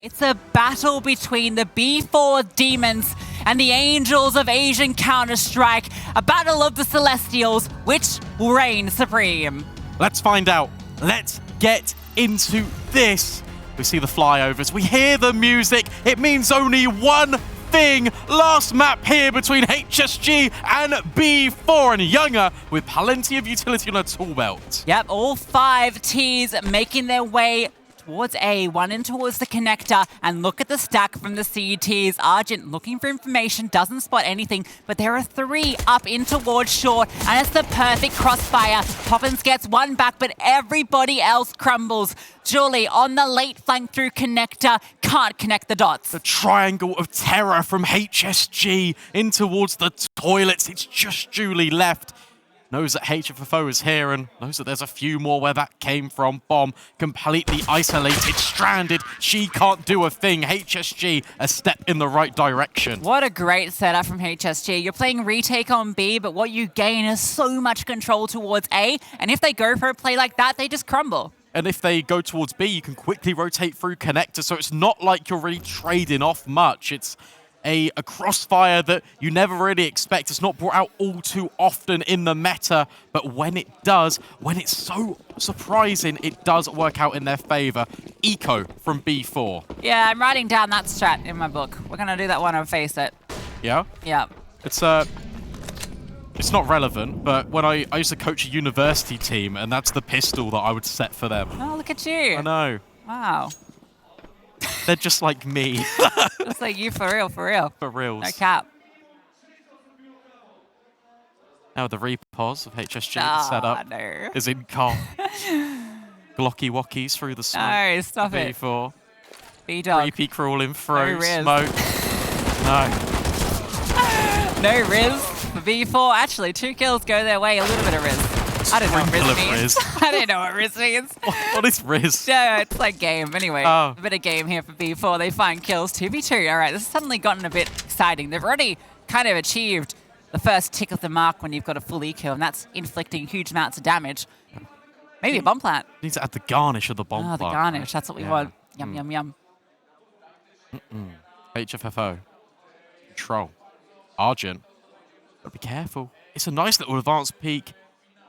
It's a battle between the B4 demons and the angels of Asian Counter-Strike. A battle of the Celestials, which will reign supreme. Let's find out. Let's get into this. We see the flyovers. We hear the music. It means only one thing. Last map here between HSG and B4, and Younger with plenty of utility on her tool belt. Yep, all 5 Ts making their way towards A, one in towards the connector, and look at the stack from the CTs. Argent looking for information, doesn't spot anything, but there are 3 up in towards short, and it's the perfect crossfire. Poppins gets 1 back, but everybody else crumbles. Julih on the late flank through connector, can't connect the dots. The triangle of terror from HSG in towards the toilets. It's just Julih left. Knows that HFFO is here and knows that there's a few more where that came from. Bomb completely isolated, stranded. She can't do a thing. HSG a step in the right direction. What a great setup from HSG. You're playing retake on B, but what you gain is so much control towards A. And if they go for a play like that, they just crumble. And if they go towards B, you can quickly rotate through connector. So it's not like you're really trading off much. It's a crossfire that you never really expect. It's not brought out all too often in the meta, but when it does, when it's so surprising, it does work out in their favor. Eco from B4. Yeah, I'm writing down that strat in my book. We're going to do that one and face it. Yeah? Yeah. It's not relevant, but when I used to coach a university team, and that's the pistol that I would set for them. Oh, look at you. I know. Wow. They're just like me. Just like you, for real, for real. For reals. No cap. Now the repos of HSG setup no. is in calm. Glocky walkies through the smoke. No, stop it. B4. B-dog. Creepy crawling through Riz. smoke. No. No Riz for B4. Actually, 2 kills go their way. A little bit of Riz. I don't know what Riz means. I don't know what Riz means. What is Riz? No, it's like game. Anyway, a bit of game here for B4. They find kills 2v2. All right, this has suddenly gotten a bit exciting. They've already kind of achieved the first tick of the mark when you've got a full eco, and that's inflicting huge amounts of damage. Maybe a bomb plant. Need to add the garnish of the bomb plant. Oh, the garnish. That's what we want. Yum, yum, yum. HFFO. Control. Argent. But be careful. It's a nice little advanced peek.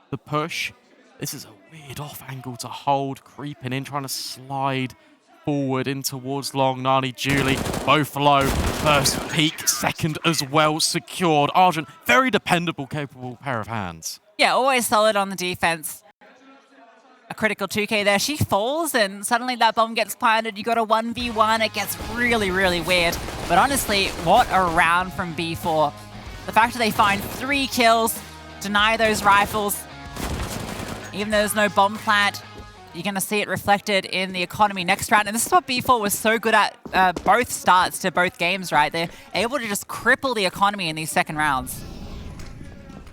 The push. This is a weird off angle to hold. Creeping in, trying to slide forward in towards long. Nani, Julih, both low. First peek, second as well secured. Argent, very dependable, capable pair of hands. Yeah, always solid on the defense. A critical 2k there. She falls and suddenly that bomb gets planted. You got a 1v1. It gets really, really weird. But honestly, what a round from B4. The fact that they find 3 kills, deny those rifles, even though there's no bomb plant, you're going to see it reflected in the economy next round. And this is what B4 was so good at both starts to both games, right? They're able to just cripple the economy in these second rounds.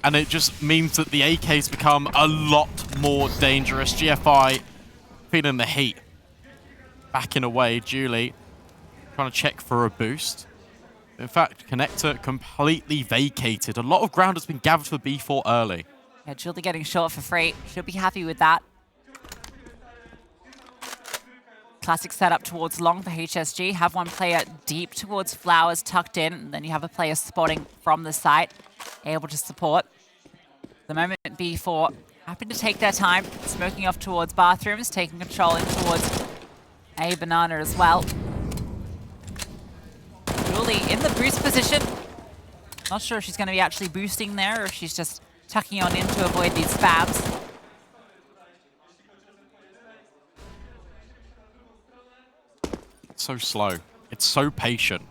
And it just means that the AKs become a lot more dangerous. GFI feeling the heat. Backing away, Julih trying to check for a boost. In fact, connector completely vacated. A lot of ground has been gathered for B4 early. Yeah, Julih getting short for free. She'll be happy with that. Classic setup towards long for HSG. Have one player deep towards flowers tucked in, and then you have a player spotting from the site, able to support. The moment B4 happy to take their time, smoking off towards bathrooms, taking control in towards A banana as well. Julih in the boost position. Not sure if she's going to be actually boosting there or if she's just tucking on in to avoid these spams. It's so slow. It's so patient.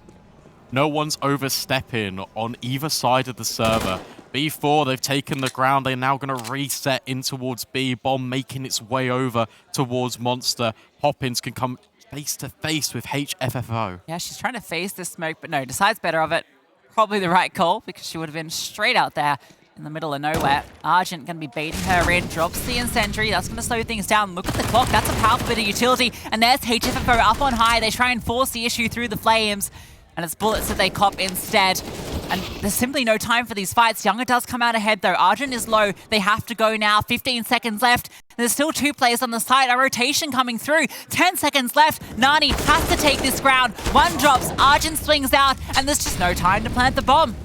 No one's overstepping on either side of the server. B4, they've taken the ground. They're now going to reset in towards B. Bomb making its way over towards Monster. Poppins can come face to face with HFFO. Yeah, she's trying to face this smoke, but no, decides better of it. Probably the right call because she would have been straight out there in the middle of nowhere. Argent going to be baiting her in, drops the incendiary. That's going to slow things down. Look at the clock. That's a powerful bit of utility. And there's HFFO up on high. They try and force the issue through the flames. And it's bullets that they cop instead. And there's simply no time for these fights. Younger does come out ahead, though. Argent is low. They have to go now. 15 seconds left. There's still 2 players on the side. A rotation coming through. 10 seconds left. Nani has to take this ground. 1 drops. Argent swings out. And there's just no time to plant the bomb.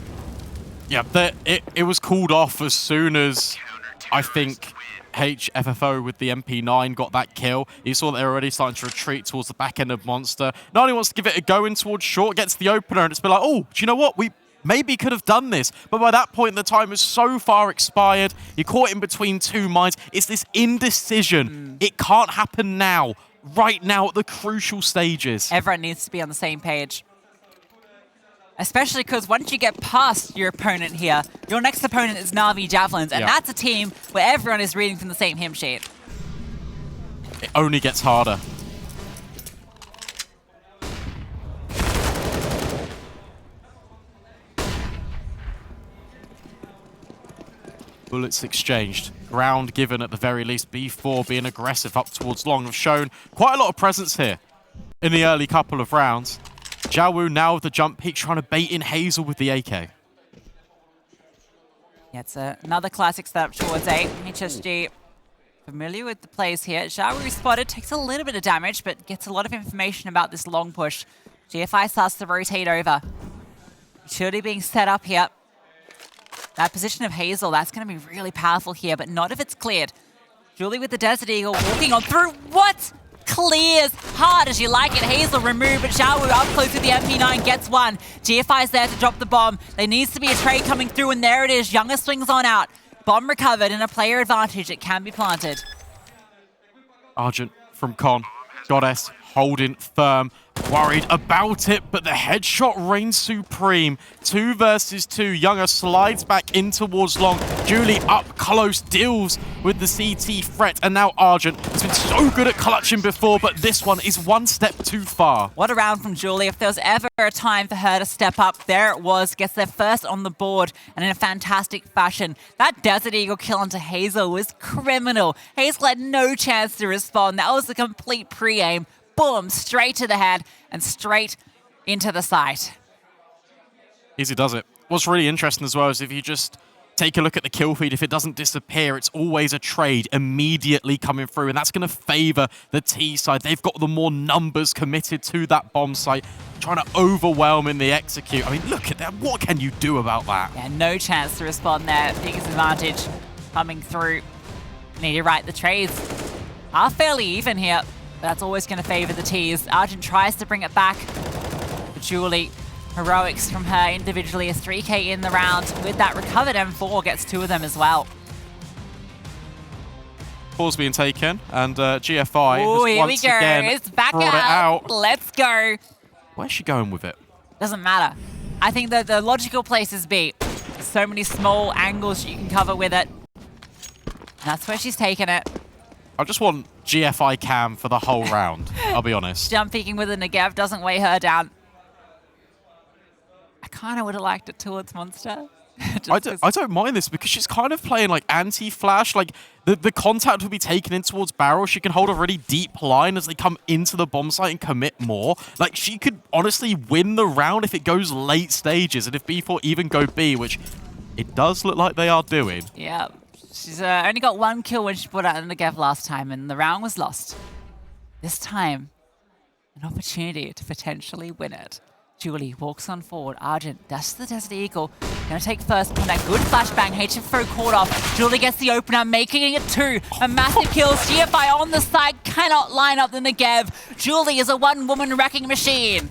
Yeah, it was called off as soon as I think HFFO with the MP9 got that kill. You saw that they're already starting to retreat towards the back end of Monster. Nani wants to give it a go in towards short, gets the opener, and it's been like, oh, do you know what? We maybe could have done this. But by that point, the time is so far expired. You're caught in between 2 minds. It's this indecision. It can't happen now, right now at the crucial stages. Everyone needs to be on the same page. Especially because once you get past your opponent here, your next opponent is Na'Vi Javelins, and that's a team where everyone is reading from the same hymn sheet. It only gets harder. Bullets exchanged. Ground given at the very least. B4 being aggressive up towards long have shown quite a lot of presence here in the early couple of rounds. Xiaowu now with the jump peak, trying to bait in Hazel with the AK. Yeah, it's another classic setup towards A. HSG familiar with the plays here. Xiaowu spotted, takes a little bit of damage, but gets a lot of information about this long push. GFI starts to rotate over. Utility being set up here. That position of Hazel, that's going to be really powerful here, but not if it's cleared. Julih with the Desert Eagle walking on through. What? Clears hard as you like it. Hazel removed, but Xiaowu up close with the MP9 gets 1. GFI's there to drop the bomb. There needs to be a trade coming through, and there it is. Younger swings on out. Bomb recovered and a player advantage. It can be planted. Argent from Con. Goddess holding firm. Worried about it, but the headshot reigns supreme. 2 versus 2. Younger slides back in towards long. Julih up close, deals with the CT threat, and now Argent has been so good at clutching before, but this one is 1 step too far. What a round from Julih. If there was ever a time for her to step up, there it was. Gets there first on the board, and in a fantastic fashion. That Desert Eagle kill onto Hazel was criminal. Hazel had no chance to respond. That was a complete pre-aim. Boom, straight to the head and straight into the sight. Easy does it. What's really interesting as well is if you just take a look at the kill feed, if it doesn't disappear, it's always a trade immediately coming through, and that's going to favor the T side. They've got the more numbers committed to that bomb site, trying to overwhelm in the execute. I mean, look at that. What can you do about that? Yeah, no chance to respond there. Biggest advantage coming through. Need to write the trades. Are fairly even here. That's always going to favor the T's. Argent tries to bring it back. But Julih, heroics from her individually. A 3K in the round. With that recovered M4, gets 2 of them as well. Ball's being taken, and GFI Oh, has here once we go. again It's back brought it out. Let's go. Where's she going with it? Doesn't matter. I think that the logical place is B. There's so many small angles you can cover with it. That's where she's taking it. I just want GFI cam for the whole round, I'll be honest. Jump peeking with a Negev doesn't weigh her down. I kind of would have liked it towards Monster. I don't mind this because she's kind of playing like anti-flash. Like the contact will be taken in towards barrel. She can hold a really deep line as they come into the bomb site and commit more. Like she could honestly win the round if it goes late stages and if B4 even go B, which it does look like they are doing. Yeah. She's only got 1 kill when she put out in the Negev last time, and the round was lost. This time, an opportunity to potentially win it. Julih walks on forward. Argent dashes the Desert Eagle. Gonna take first on that good flashbang. HFO caught off. Julih gets the opener, making it 2. A massive kill. GFI on the side cannot line up the Negev. Julih is a 1-woman wrecking machine.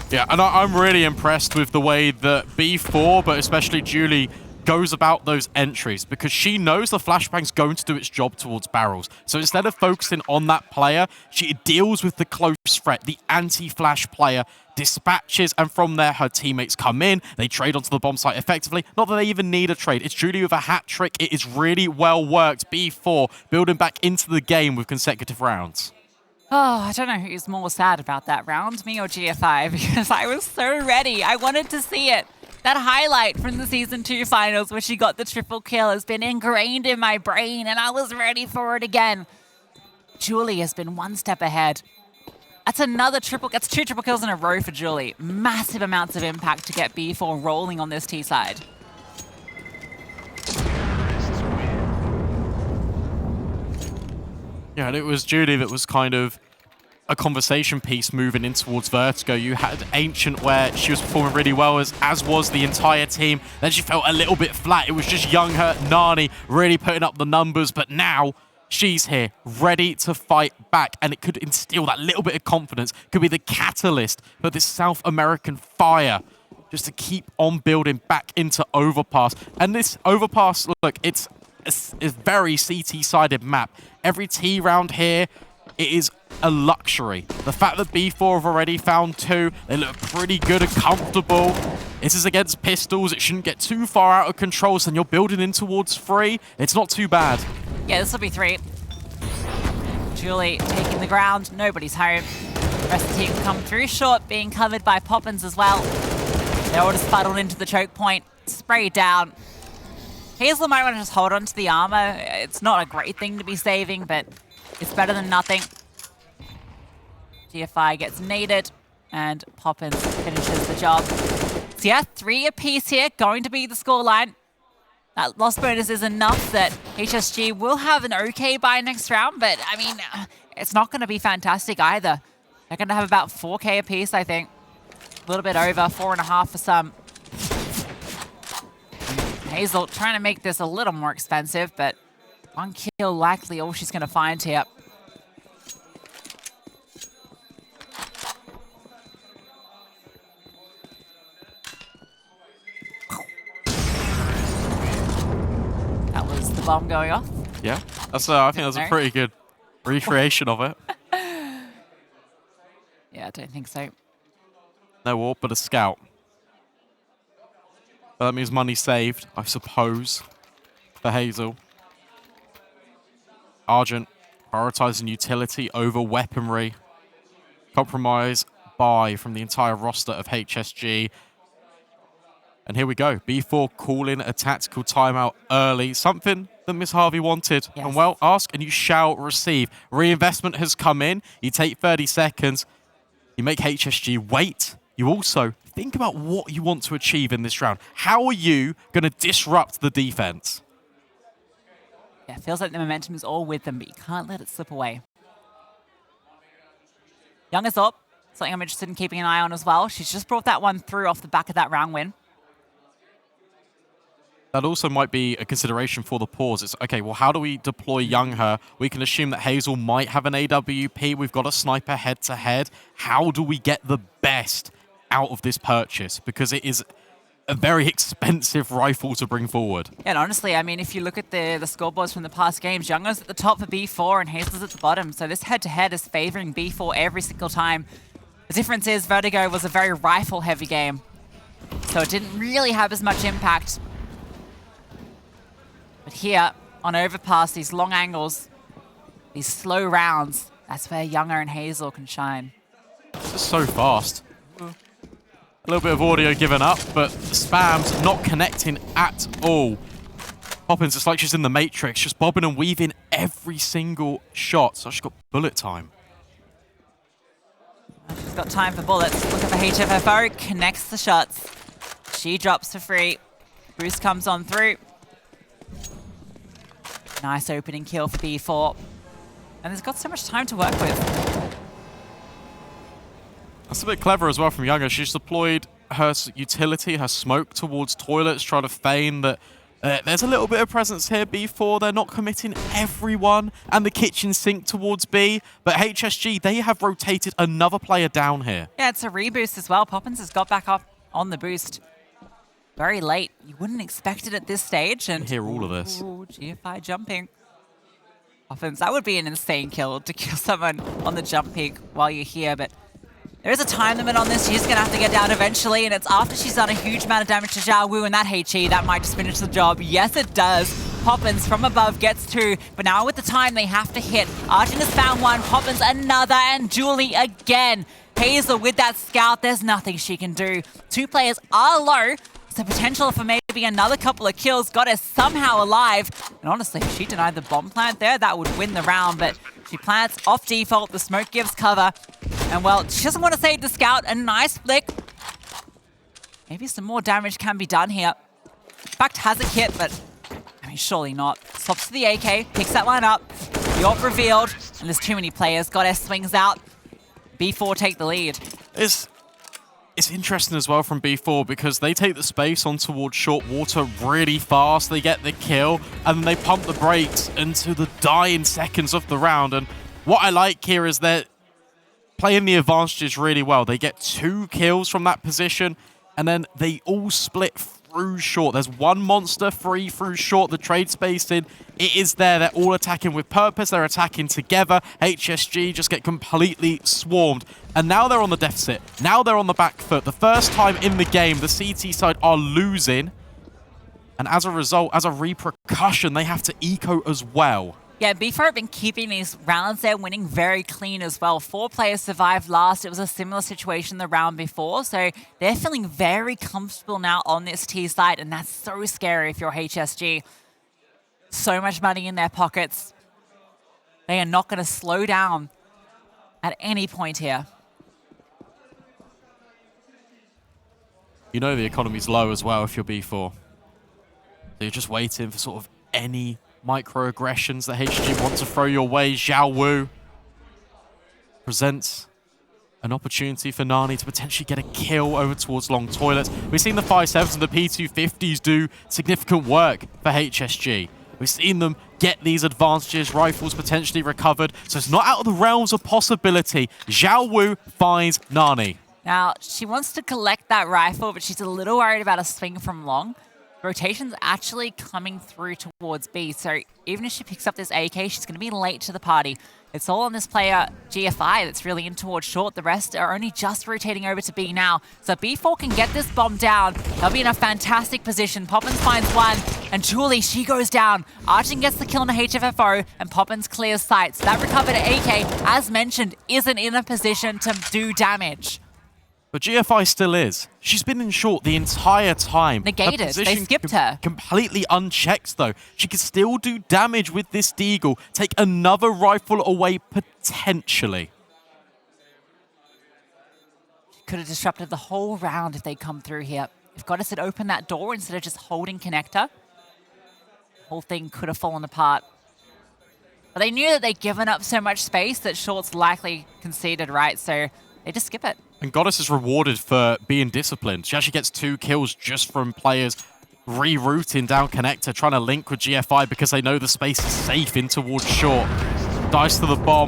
Yeah, and I'm really impressed with the way that B4, but especially Julih, goes about those entries because she knows the flashbang's going to do its job towards barrels. So instead of focusing on that player, she deals with the close threat, the anti-flash player, dispatches, and from there her teammates come in, they trade onto the bomb site effectively. Not that they even need a trade. It's Julih with a hat trick. It is really well worked. B4 building back into the game with consecutive rounds. Oh, I don't know who's more sad about that round, me or GFI, because I was so ready. I wanted to see it. That highlight from the Season 2 finals where she got the triple kill has been ingrained in my brain, and I was ready for it again. Julih has been 1 step ahead. That's that's 2 triple kills in a row for Julih. Massive amounts of impact to get B4 rolling on this T side. Yeah, and it was Julih that was kind of a conversation piece moving in towards Vertigo. You had Ancient where she was performing really well, as was the entire team. Then she felt a little bit flat. It was just young her, Nani, really putting up the numbers. But now she's here, ready to fight back. And it could instill that little bit of confidence. Could be the catalyst for this South American fire. Just to keep on building back into Overpass. And this Overpass, look, it's a very CT-sided map. Every T round here, it is a luxury. The fact that B4 have already found 2, they look pretty good and comfortable. This is against pistols. It shouldn't get too far out of control, so then you're building in towards 3. It's not too bad. Yeah, this will be 3. Julih taking the ground. Nobody's home. The rest of the team come through short, being covered by Poppins as well. They're all just fuddled into the choke point, sprayed down. Hazel might want to just hold on to the armor. It's not a great thing to be saving, but it's better than nothing. GFI gets naded, and Poppins finishes the job. So yeah, 3 apiece here, going to be the scoreline. That loss bonus is enough that HSG will have an okay bye next round, but I mean, it's not going to be fantastic either. They're going to have about 4K apiece, I think. A little bit over, 4.5 for some. Hazel trying to make this a little more expensive, but 1 kill likely all she's going to find here. That was the bomb going off. Yeah, that's. I think that's a pretty good recreation of it. Yeah, I don't think so. No warp, but a scout. But that means money saved, I suppose, for Hazel. Argent prioritizing utility over weaponry. Compromise buy from the entire roster of HSG. And here we go. B4 calling a tactical timeout early. Something that Miss Harvey wanted. Yes. And well, ask and you shall receive. Reinvestment has come in. You take 30 seconds. You make HSG wait. You also think about what you want to achieve in this round. How are you going to disrupt the defense? Yeah, it feels like the momentum is all with them, but you can't let it slip away. Young is up. Something I'm interested in keeping an eye on as well. She's just brought that one through off the back of that round win. That also might be a consideration for the pause. It's, okay, well, how do we deploy young her? We can assume that Hazel might have an AWP. We've got a sniper head-to-head. How do we get the best out of this purchase? Because it is a very expensive rifle to bring forward. Yeah, and honestly, I mean, if you look at the scoreboards from the past games, Younger's at the top for B4 and Hazel's at the bottom. So this head-to-head is favoring B4 every single time. The difference is Vertigo was a very rifle-heavy game, so it didn't really have as much impact. But here, on Overpass, these long angles, these slow rounds, that's where Younger and Hazel can shine. It's just so fast. A little bit of audio given up, but spam's not connecting at all. Poppins, it's like she's in the Matrix, just bobbing and weaving every single shot. So she's got bullet time. She's got time for bullets. Look at the HFFO, connects the shots. She drops for free. Bruce comes on through. Nice opening kill for B4. And it's got so much time to work with. That's a bit clever as well from Younger. She's deployed her utility, her smoke towards toilets, trying to feign that there's a little bit of presence here. B4, they're not committing everyone, and the kitchen sink towards B. But HSG, they have rotated another player down here. Yeah, it's a reboost as well. Poppins has got back up on the boost very late. You wouldn't expect it at this stage. And hear all of this. Ooh, GFI jumping. Poppins, that would be an insane kill to kill someone on the jump peak while you're here, but there is a time limit on this. She's going to have to get down eventually, and it's after she's done a huge amount of damage to xiaowu and that HE. That might just finish the job. Yes, it does. Poppins from above gets 2, but now with the time they have to hit. Argent has found 1, Poppins another, and Julih again. Hazel with that scout, there's nothing she can do. 2 players are low, so potential for maybe another couple of kills got her somehow alive. And honestly, if she denied the bomb plant there, that would win the round, but she plants off default, the smoke gives cover. And well, she doesn't want to save the scout. A nice flick. Maybe some more damage can be done here. In fact, has a kit, but I mean, surely not. Swaps to the AK, picks that line up. The ult revealed, and there's too many players. Goddess swings out. B4 take the lead. It's interesting as well from B4 because they take the space on towards short water really fast. They get the kill, and then they pump the brakes into the dying seconds of the round. And what I like here is they're playing the advantages really well. They get 2 kills from that position, and then they all split through short. There's one monster free through short. The trade spacing, it is there. They're all attacking with purpose. They're attacking together. HSG just get completely swarmed. And now they're on the deficit. Now they're on the back foot. The first time in the game, the CT side are losing. And as a result, as a repercussion, they have to eco as well. Yeah, B4 have been keeping these rounds there, winning very clean as well. 4 players survived last. It was a similar situation the round before. So they're feeling very comfortable now on this T side, and that's so scary if you're HSG. So much money in their pockets. They are not going to slow down at any point here. You know the economy's low as well if you're B4. So you're just waiting for sort of any microaggressions that HSG want to throw your way. Xiaowu presents an opportunity for Nani to potentially get a kill over towards long toilets. We've seen the 5.7s and the P250s do significant work for HSG. We've seen them get these advantages, rifles potentially recovered, so it's not out of the realms of possibility. Xiaowu finds Nani. Now, she wants to collect that rifle, but she's a little worried about a swing from long. Rotation's actually coming through towards B, so even if she picks up this AK, she's going to be late to the party. It's all on this player, GFI, that's really in towards short. The rest are only just rotating over to B now. So B4 can get this bomb down. They'll be in a fantastic position. Poppins finds one, and Julih, she goes down. Argent gets the kill on the HFFO, and Poppins clears sight. So that recovered AK, as mentioned, isn't in a position to do damage. But GFI still is. She's been in short the entire time. Negated. They skipped her. Completely unchecked, though. She could still do damage with this deagle. Take another rifle away, potentially. She could have disrupted the whole round if they'd come through here. If Goddess had opened that door instead of just holding connector, the whole thing could have fallen apart. But they knew that they'd given up so much space that short's likely conceded, right? So they just skip it. And Goddess is rewarded for being disciplined. She actually gets 2 kills just from players rerouting down connector, trying to link with GFI because they know the space is safe in towards short. Dice to the bomb.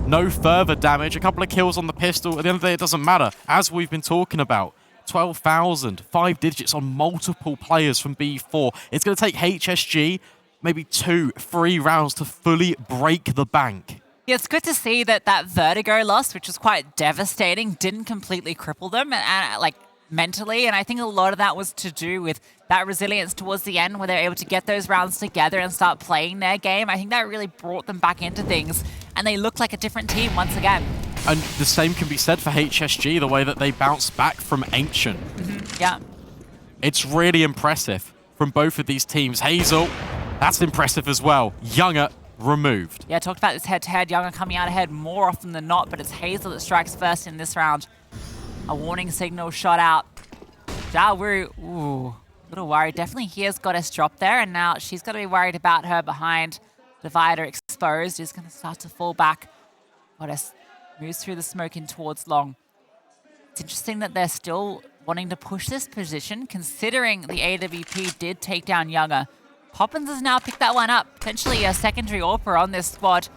No further damage. A couple of kills on the pistol. At the end of the day, it doesn't matter. As we've been talking about, 12,000, 5 digits on multiple players from B4. It's going to take HSG maybe 2, 3 rounds to fully break the bank. Yeah, it's good to see that that vertigo loss, which was quite devastating, didn't completely cripple them and like mentally. And I think a lot of that was to do with that resilience towards the end where they're able to get those rounds together and start playing their game. I think that really brought them back into things, and they looked like a different team once again. And the same can be said for HSG, the way that they bounced back from Ancient. Yeah. It's really impressive from both of these teams. Hazel, that's impressive as well. Younger, removed. Yeah, I talked about this head-to-head. Younger coming out ahead more often than not, but it's Hazel that strikes first in this round. A warning signal shot out. Xiaowu, ooh, a little worried. Definitely hears Goddess drop there, and now she's got to be worried about her behind. Divider exposed, is going to start to fall back. Goddess moves through the smoke in towards long. It's interesting that they're still wanting to push this position, considering the AWP did take down Younger. Poppins has now picked that one up. Potentially a secondary AWPer on this squad.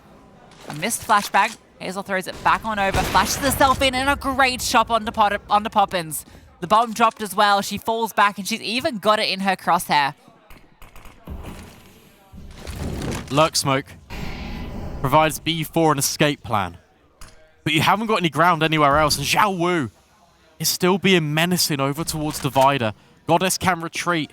A missed flashbang. Hazel throws it back on over, flashes herself in, and a great shot onto Poppins. The bomb dropped as well. She falls back, and she's even got it in her crosshair. Lurk smoke provides B4 an escape plan. But you haven't got any ground anywhere else, and Xiaowu is still being menacing over towards Divider. Goddess can retreat.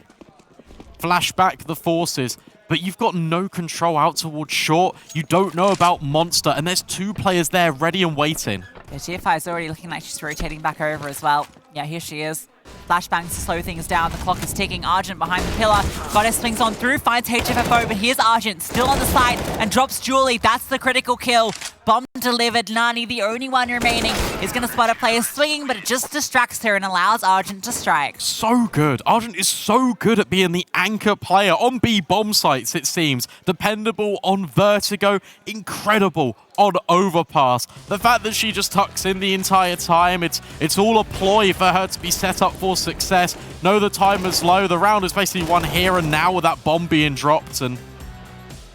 Flash back the forces, but you've got no control out towards short. You don't know about Monster, and there's 2 players there ready and waiting. Yeah, GFI is already looking like she's rotating back over as well. Yeah, here she is. Flashbangs to slow things down. The clock is ticking. Argent behind the pillar. Goddess swings on through, finds HFFO, but here's Argent still on the side and drops Julih. That's the critical kill. Bomb delivered. Nani, the only one remaining, is going to spot a player swinging, but it just distracts her and allows Argent to strike. So good. Argent is so good at being the anchor player on B bomb sites, it seems. Dependable on Vertigo, incredible on Overpass. The fact that she just tucks in the entire time, it's all a ploy for her to be set up for success. Know the timer's low. The round is basically won here and now with that bomb being dropped, and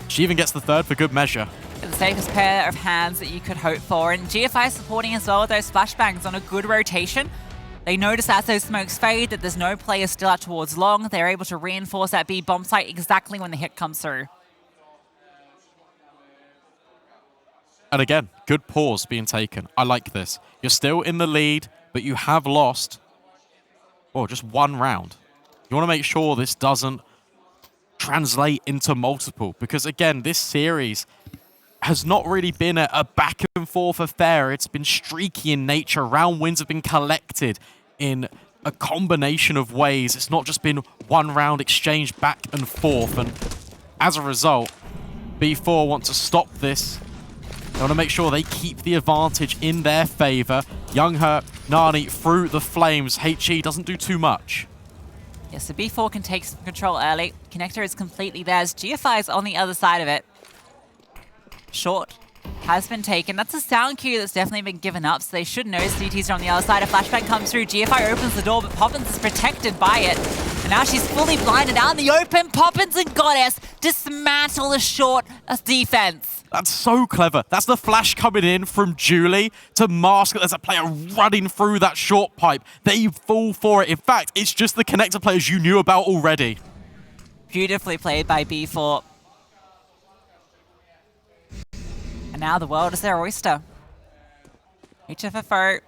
she even gets the third for good measure. The safest pair of hands that you could hope for, and GFI supporting as well with those flashbangs on a good rotation. They notice as those smokes fade that there's no player still out towards long. They're able to reinforce that B bomb site exactly when the hit comes through. And again, good pause being taken. I like this. You're still in the lead, but you have lost, just one round. You want to make sure this doesn't translate into multiple, because again, this series has not really been a back and forth affair. It's been streaky in nature. Round wins have been collected in a combination of ways. It's not just been one round exchange back and forth. And as a result, B4 want to stop this. They want to make sure they keep the advantage in their favor. Youngher, Nani through the flames. HE doesn't do too much. Yeah, so B4 can take some control early. Connector is completely theirs. GFI is on the other side of it. Short has been taken. That's a sound cue that's definitely been given up, so they should know CTs are on the other side. A flashbang comes through. GFI opens the door, but Poppins is protected by it. And now she's fully blinded out in the open. Poppins and Goddess dismantle the short defense. That's so clever. That's the flash coming in from Julih to mask that there's a player running through that short pipe. They fall for it. In fact, it's just the connector players you knew about already. Beautifully played by B4. And now the world is their oyster. HFFO.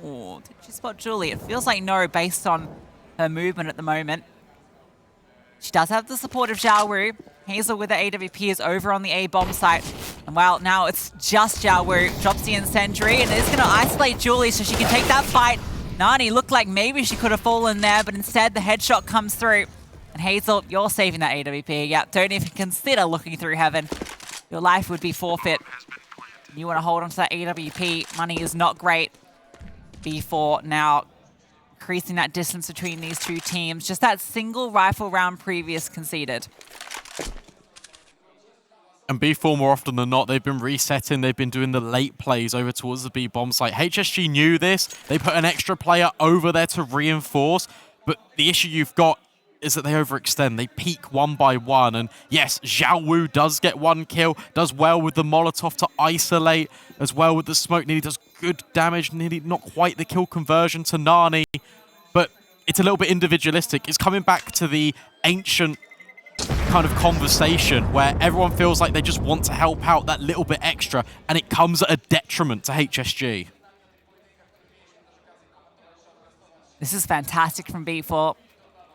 Ooh, did she spot Julih? It feels like no, based on her movement at the moment. She does have the support of xiaowu. Hazel with the AWP is over on the A bomb site. And well, now it's just xiaowu. Drops the incendiary and is going to isolate Julih so she can take that fight. Nani looked like maybe she could have fallen there, but instead the headshot comes through. And Hazel, you're saving that AWP. Yeah, don't even consider looking through heaven. Your life would be forfeit. You want to hold on to that AWP. Money is not great. B4 now increasing that distance between these two teams. Just that single rifle round previous conceded. And B4, more often than not, they've been resetting. They've been doing the late plays over towards the B bomb site. HSG knew this. They put an extra player over there to reinforce. But the issue you've got is that they overextend. They peak one by one. And yes, xiaowu does get one kill, does well with the Molotov to isolate, as well with the smoke. Nearly does good damage, nearly not quite the kill conversion to Nani. But it's a little bit individualistic. It's coming back to the ancient kind of conversation where everyone feels like they just want to help out that little bit extra, and it comes at a detriment to HSG. This is fantastic from B4.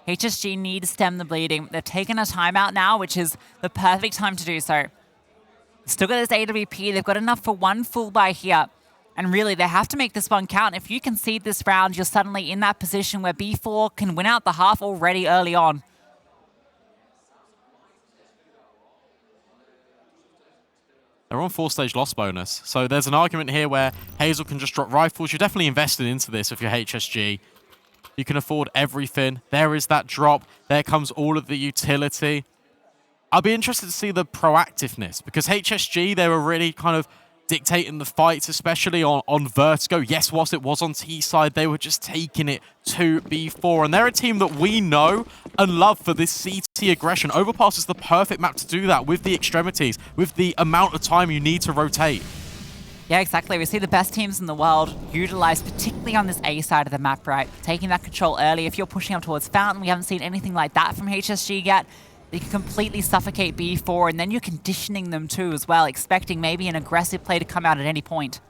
HSG need to stem the bleeding. They've taken a timeout now, which is the perfect time to do so. Still got this AWP. They've got enough for one full buy here. And really, they have to make this one count. If you concede this round, you're suddenly in that position where B4 can win out the half already early on. They're on 4-stage loss bonus. So there's an argument here where Hazel can just drop rifles. You're definitely invested into this if you're HSG. You can afford everything. There is that drop. There comes all of the utility. I'll be interested to see the proactiveness, because HSG, they were really kind of dictating the fights, especially on Vertigo. Yes, whilst it was on T side, they were just taking it to B4. And they're a team that we know and love for this CT aggression. Overpass is the perfect map to do that with the extremities, with the amount of time you need to rotate. Yeah, exactly. We see the best teams in the world utilized, particularly on this A side of the map, right? Taking that control early. If you're pushing up towards Fountain, we haven't seen anything like that from HSG yet. They can completely suffocate B4, and then you're conditioning them too as well, expecting maybe an aggressive play to come out at any point.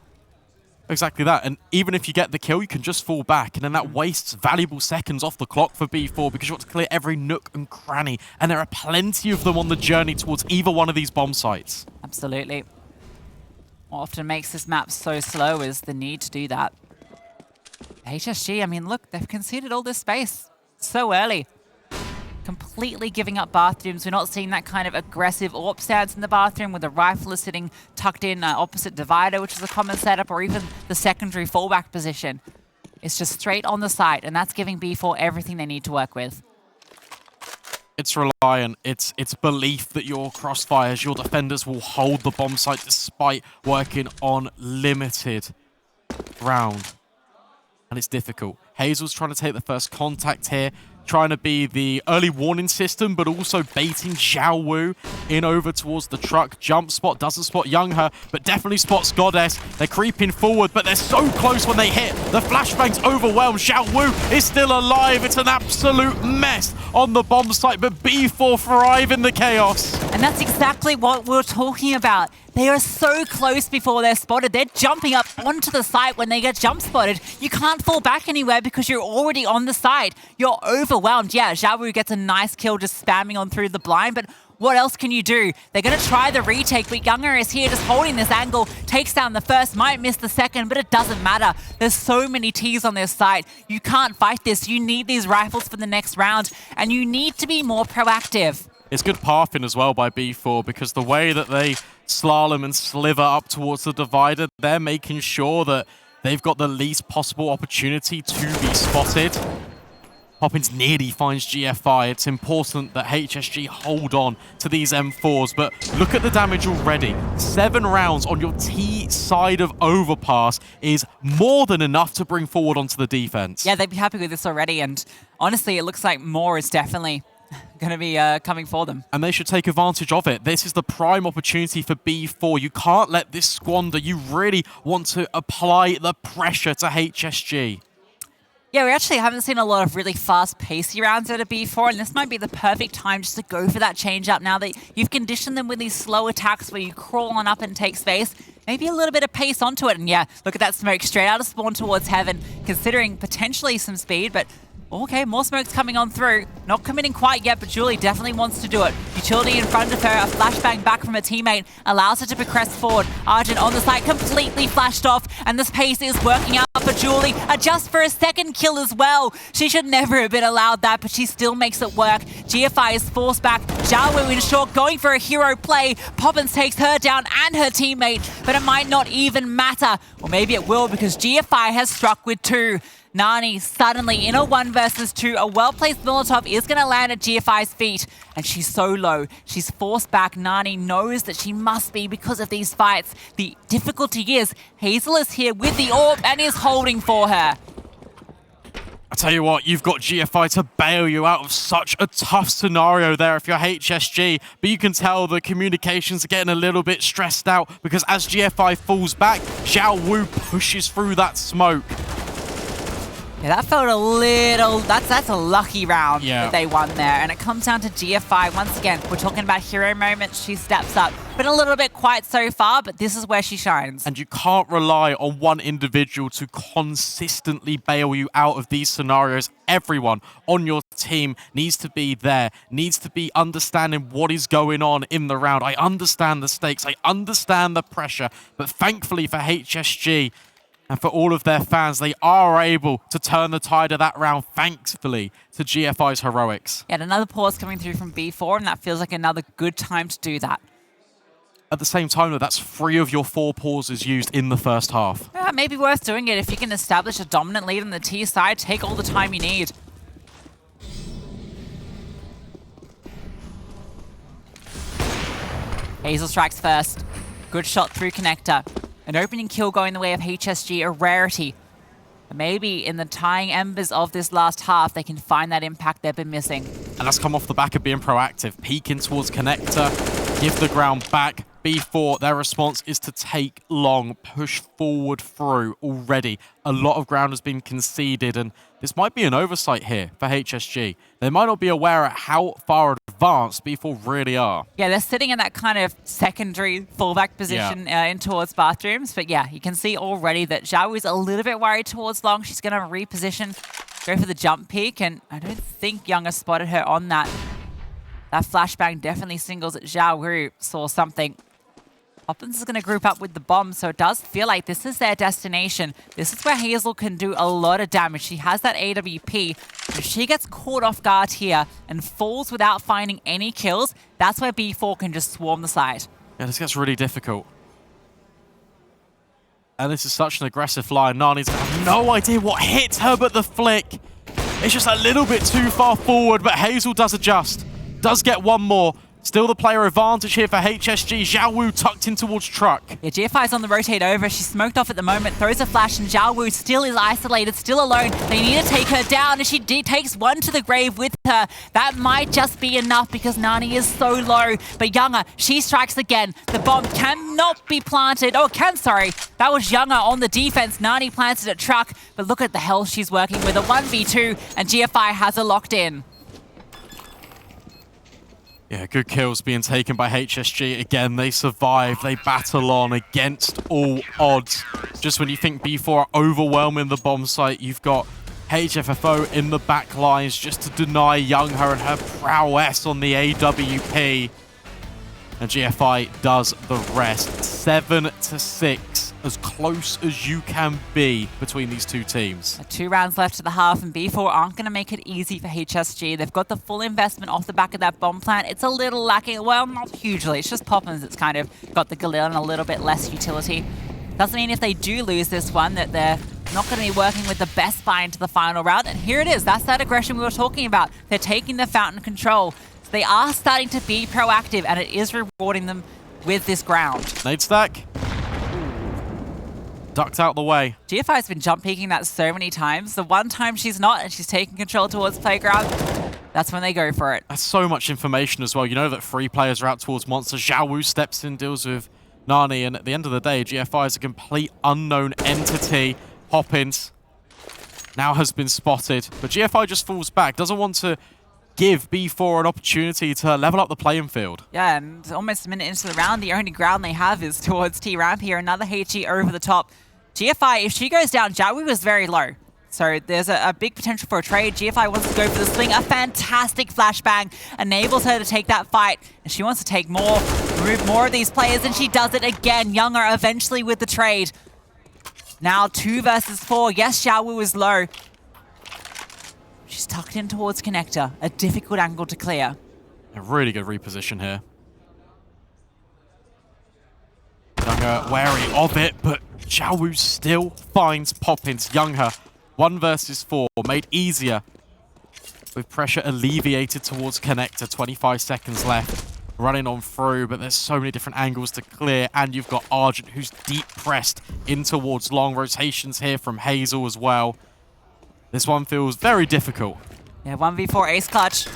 Exactly that. And even if you get the kill, you can just fall back, and then that wastes valuable seconds off the clock for B4 because you want to clear every nook and cranny, and there are plenty of them on the journey towards either one of these bomb sites. Absolutely. What often makes this map so slow is the need to do that. HSG, I mean, look, they've conceded all this space so early. Completely giving up bathrooms. We're not seeing that kind of aggressive AWP stance in the bathroom where the rifle is sitting tucked in opposite divider, which is a common setup, or even the secondary fallback position. It's just straight on the site, and that's giving B4 everything they need to work with. It's reliant. It's belief that your crossfires, your defenders will hold the bomb site despite working on limited ground. And it's difficult. Hazel's trying to take the first contact here, trying to be the early warning system, but also baiting xiaowu in over towards the truck. Jump spot, doesn't spot Youngher, but definitely spots Goddess. They're creeping forward, but they're so close when they hit. The flashbang's overwhelmed. xiaowu is still alive. It's an absolute mess on the bomb site, but B4 thrive in the chaos. And that's exactly what we're talking about. They are so close before they're spotted. They're jumping up onto the site when they get jump spotted. You can't fall back anywhere because you're already on the site. You're overwhelmed. Yeah, xiaowu gets a nice kill just spamming on through the blind, but what else can you do? They're going to try the retake, but Youngher is here just holding this angle, takes down the first, might miss the second, but it doesn't matter. There's so many Ts on their site. You can't fight this. You need these rifles for the next round, and you need to be more proactive. It's good pathing as well by B4 because the way that they slalom and sliver up towards the divider, they're making sure that they've got the least possible opportunity to be spotted. Poppins nearly finds GFI. It's important that HSG hold on to these M4s, but look at the damage already. 7 rounds on your T side of Overpass is more than enough to bring forward onto the defense. Yeah, they'd be happy with this already, and honestly, it looks like more is definitely going to be coming for them. And they should take advantage of it. This is the prime opportunity for B4. You can't let this squander. You really want to apply the pressure to HSG. Yeah, we actually haven't seen a lot of really fast, pacey rounds out of B4, and this might be the perfect time just to go for that change-up now that you've conditioned them with these slow attacks where you crawl on up and take space. Maybe a little bit of pace onto it, and yeah, look at that smoke straight out of spawn towards heaven, considering potentially some speed, but okay, more smoke's coming on through. Not committing quite yet, but Julih definitely wants to do it. Utility in front of her, a flashbang back from a teammate, allows her to progress forward. Argent on the side, completely flashed off, and this pace is working out for Julih. Just for a second kill as well. She should never have been allowed that, but she still makes it work. GFI is forced back. xiaowu in short, going for a hero play. Poppins takes her down and her teammate, but it might not even matter. Or maybe it will, because GFI has struck with 2. Nani suddenly in a 1 versus 2. A well-placed Molotov is going to land at GFI's feet. And she's so low. She's forced back. Nani knows that she must be because of these fights. The difficulty is Hazel is here with the AWP and is holding for her. I tell you what, you've got GFI to bail you out of such a tough scenario there if you're HSG, but you can tell the communications are getting a little bit stressed out because as GFI falls back, xiaowu pushes through that smoke. Yeah, that felt a little... That's a lucky round Yeah. that they won there. And it comes down to GFI. Once again, we're talking about hero moments. She steps up. Been a little bit quiet so far, but this is where she shines. And you can't rely on one individual to consistently bail you out of these scenarios. Everyone on your team needs to be there, needs to be understanding what is going on in the round. I understand the stakes. I understand the pressure. But thankfully for HSG, and for all of their fans, they are able to turn the tide of that round, thankfully, to GFI's heroics. Yeah, another pause coming through from B4, and that feels like another good time to do that. At the same time, though, that's 3 of your 4 pauses used in the first half. Yeah, maybe worth doing it if you can establish a dominant lead on the T side. Take all the time you need. Hazel strikes first. Good shot through connector. An opening kill going the way of HSG, a rarity. And maybe in the tying embers of this last half, they can find that impact they've been missing. And that's come off the back of being proactive. Peeking towards connector, give the ground back. B4, their response is to take long, push forward through already. A lot of ground has been conceded, and this might be an oversight here for HSG. They might not be aware at how far advanced B4 really are. Yeah, they're sitting in that kind of secondary fallback position in towards bathrooms. But yeah, you can see already that xiaowu is a little bit worried towards long. She's going to reposition, go for the jump peek, and I don't think Youngher spotted her on that. That flashbang definitely singles at xiaowu, saw something. Poppins is going to group up with the bomb, so it does feel like this is their destination. This is where Hazel can do a lot of damage. She has that AWP. If she gets caught off guard here and falls without finding any kills, that's where B4 can just swarm the side. Yeah, this gets really difficult. And this is such an aggressive line. Nani's got no idea what hit her, but the flick. It's just a little bit too far forward, but Hazel does adjust. Does get one more. Still the player advantage here for HSG. Xiaowu tucked in towards truck. Yeah, GFI's on the rotate over. She's smoked off at the moment, throws a flash, and Xiaowu still is isolated, still alone. They need to take her down, and she takes one to the grave with her. That might just be enough because Nani is so low. But Younger, she strikes again. The bomb cannot be planted. Oh, sorry. That was Younger on the defense. Nani planted at truck, but look at the health she's working with. A 1v2, and GFI has her locked in. Yeah, good kills being taken by HSG. Again, they survive. They battle on against all odds. Just when you think B4 are overwhelming the bomb site, you've got HFFO in the back lines just to deny Young and her prowess on the AWP. And GFI does the rest. 7-6, as close as you can be between these two teams. 2 rounds left to the half, and B4 aren't going to make it easy for HSG. They've got the full investment off the back of that bomb plant. It's a little lacking. Well, not hugely. It's just Poppins that's kind of got the Galil and a little bit less utility. Doesn't mean if they do lose this one that they're not going to be working with the best buy into the final round. And here it is. That's that aggression we were talking about. They're taking the fountain control. They are starting to be proactive, and it is rewarding them with this ground. Nade stack. Ducked out the way. GFI's been jump peeking that so many times. The one time she's not and she's taking control towards playground, that's when they go for it. That's so much information as well. You know that 3 players are out towards monster. Xiaowu steps in, deals with Nani, and at the end of the day, GFI is a complete unknown entity. Poppins now has been spotted, but GFI just falls back. Doesn't want to give B4 an opportunity to level up the playing field. Yeah, and almost a minute into the round, the only ground they have is towards T-Ramp here. Another HE over the top. GFI, if she goes down, Xiaowu was very low. So there's a big potential for a trade. GFI wants to go for the swing. A fantastic flashbang enables her to take that fight. And she wants to take more, remove more of these players, and she does it again. Younger eventually with the trade. Now 2 versus 4. Yes, Xiaowu is low. She's tucked in towards connector. A difficult angle to clear. A really good reposition here. Younger wary of it, but Xiaowu still finds Poppins. Younger, 1 versus 4, made easier with pressure alleviated towards connector. 25 seconds left. Running on through, but there's so many different angles to clear, and you've got Argent, who's deep pressed in towards long. Rotations here from Hazel as well. This one feels very difficult. Yeah, 1v4 ace clutch.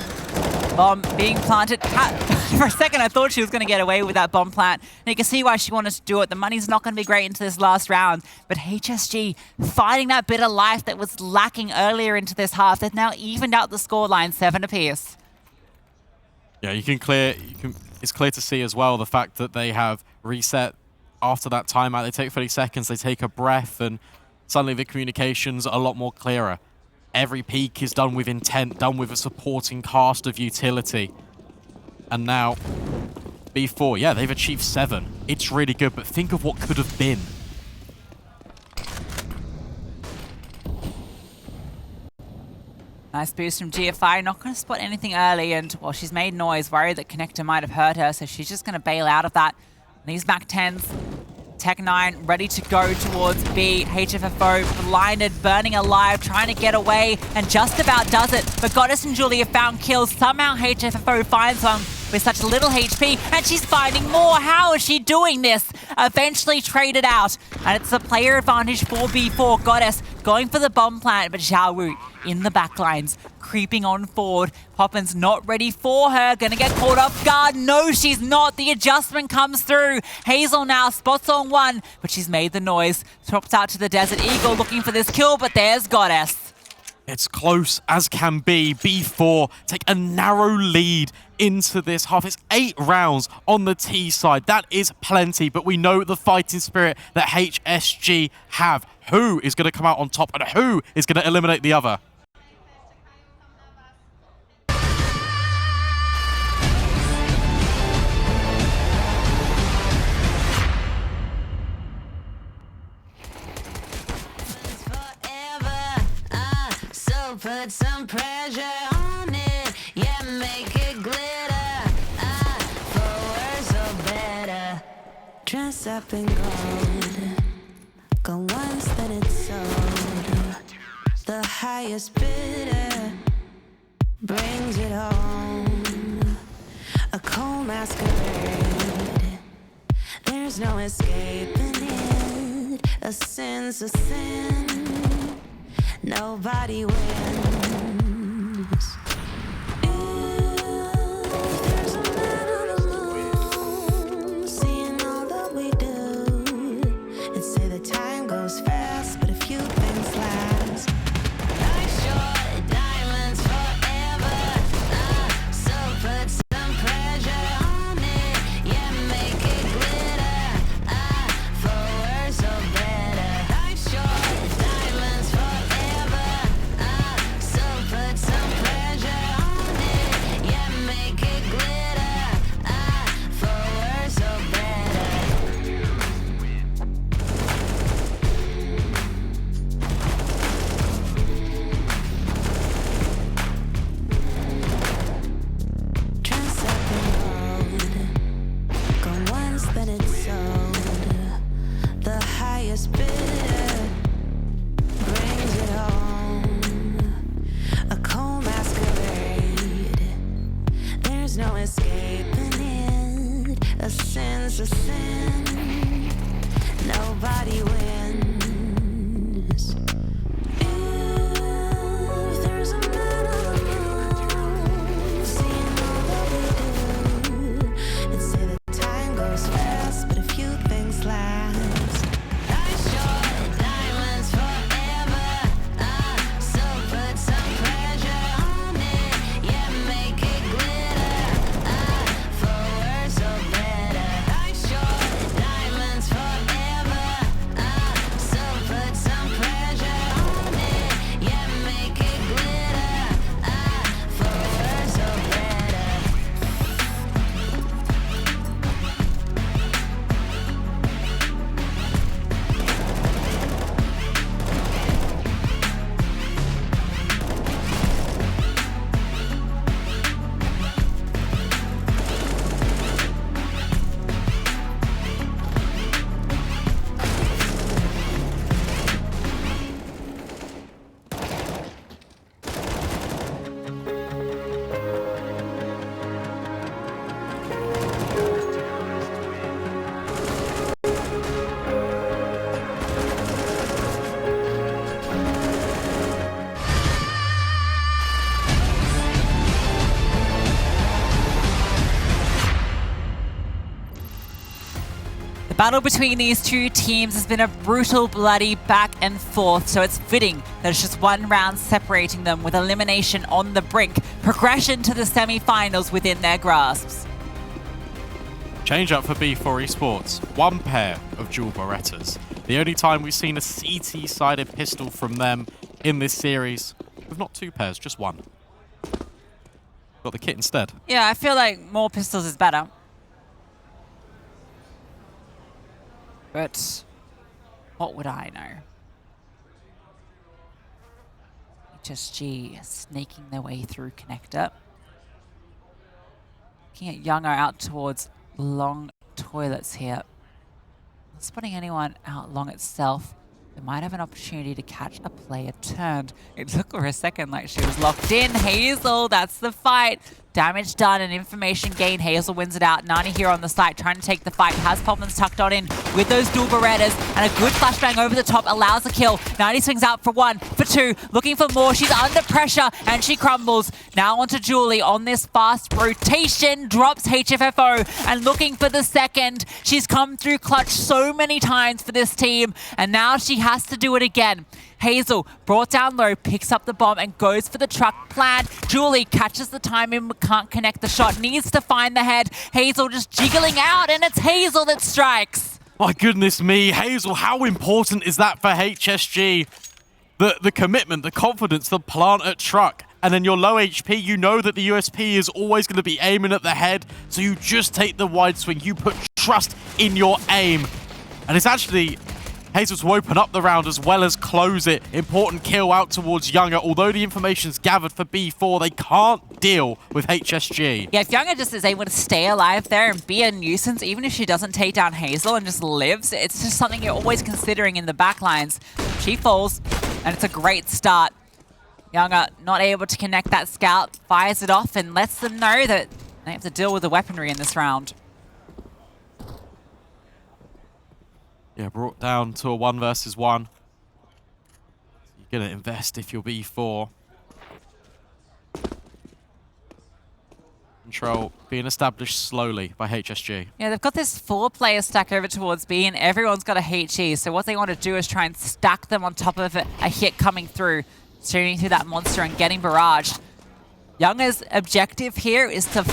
Bomb being planted. For a second, I thought she was going to get away with that bomb plant. And you can see why she wanted to do it. The money's not going to be great into this last round. But HSG finding that bit of life that was lacking earlier into this half. They've now evened out the scoreline 7 apiece. Yeah, it's clear to see as well the fact that they have reset after that timeout. They take 30 seconds, they take a breath, and suddenly the communications are a lot more clearer. Every peak is done with intent, done with a supporting cast of utility. And now, B4, yeah, they've achieved 7. It's really good, but think of what could have been. Nice boost from GFI. Not going to spot anything early, and, well, she's made noise, worried that connector might have hurt her, so she's just going to bail out of that. And these back 10s, Tech 9 ready to go towards B. HFFO blinded, burning alive, trying to get away, and just about does it. But Goddess and Julia found kills. Somehow HFFO finds one with such little HP, and she's finding more. How is she doing this? Eventually traded out, and it's a player advantage for B4. Goddess going for the bomb plant, but Xiaowu in the backlines, creeping on forward. Poppins not ready for her, gonna get caught off guard. No, she's not. The adjustment comes through. Hazel now spots on one, but she's made the noise. Swaps out to the Desert Eagle looking for this kill, but there's Goddess. It's close as can be. B4 take a narrow lead into this half. It's 8 rounds on the T side. That is plenty, but we know the fighting spirit that HSG have. Who is going to come out on top and who is going to eliminate the other? put some pressure on it. Yeah, make it glitter. For worse or better. Dress up in gold. Go once, then it's sold. The highest bidder brings it home. A cold masquerade. There's no escaping it. A sin's a sin. Nobody wins. If there's a man on the moon, seeing all that we do, and say the time goes fast, but a few things last. Life short, diamonds forever. So put some pressure on it. Yeah, make it glitter. For worse or better. Life short, diamonds forever. So put some pressure on it. Yeah, make it glitter. For worse or better. Dress up in gold. Go once, then it's sold. The highest bidder brings it home. A cold masquerade. There's no escaping it. A sin's a sin. Nobody wins. If there's a man on the moon, seeing all that we do, and say the time goes fast, but a few things last. Life short, diamonds forever. So put some pressure on it. Yeah, make it glitter. For worse or better. Life short, diamonds forever. So put some pressure on it. Yeah, make it glitter. For worse or better. The battle between these two teams has been a brutal, bloody back and forth, so it's fitting that it's just one round separating them with elimination on the brink, progression to the semi-finals within their grasps. Change up for B4 Esports. One pair of dual Berettas. The only time we've seen a CT-sided pistol from them in this series. With not two pairs, just one. Got the kit instead. Yeah, I feel like more pistols is better. But what would I know? HSG sneaking their way through connector. Looking at Younger out towards long toilets here. Not spotting anyone out long itself. They might have an opportunity to catch a player turned. It looked for a second like she was locked in. Hazel, that's the fight. Damage done and information gained. Hazel wins it out. Nani here on the site trying to take the fight. Has poppins tucked on in with those dual Berettas. And a good flashbang over the top allows a kill. Nani swings out for one, for two. Looking for more. She's under pressure and she crumbles. Now onto Julih on this fast rotation. Drops HFFO and looking for the second. She's come through clutch so many times for this team. And now she has to do it again. Hazel brought down low, picks up the bomb and goes for the truck plan. Julih catches the timing but can't connect the shot. Needs to find the head. Hazel just jiggling out and it's Hazel that strikes. My goodness me, Hazel, how important is that for HSG? The commitment, the confidence, the plant at truck. And then you're low HP, you know that the USP is always going to be aiming at the head. So you just take the wide swing. You put trust in your aim. And it's actually Hazel to open up the round as well as close it. Important kill out towards Younger. Although the information's gathered for B4, they can't deal with HSG. Yeah, if Younger just is able to stay alive there and be a nuisance, even if she doesn't take down Hazel and just lives, it's just something you're always considering in the backlines. She falls, and it's a great start. Younger not able to connect that scout, fires it off and lets them know that they have to deal with the weaponry in this round. Yeah, brought down to a 1 versus 1. You're going to invest if you're B4. Control being established slowly by HSG. Yeah, they've got this 4-player stack over towards B, and everyone's got a HE. So what they want to do is try and stack them on top of a hit coming through, shooting through that monster and getting barraged. Younger's objective here is to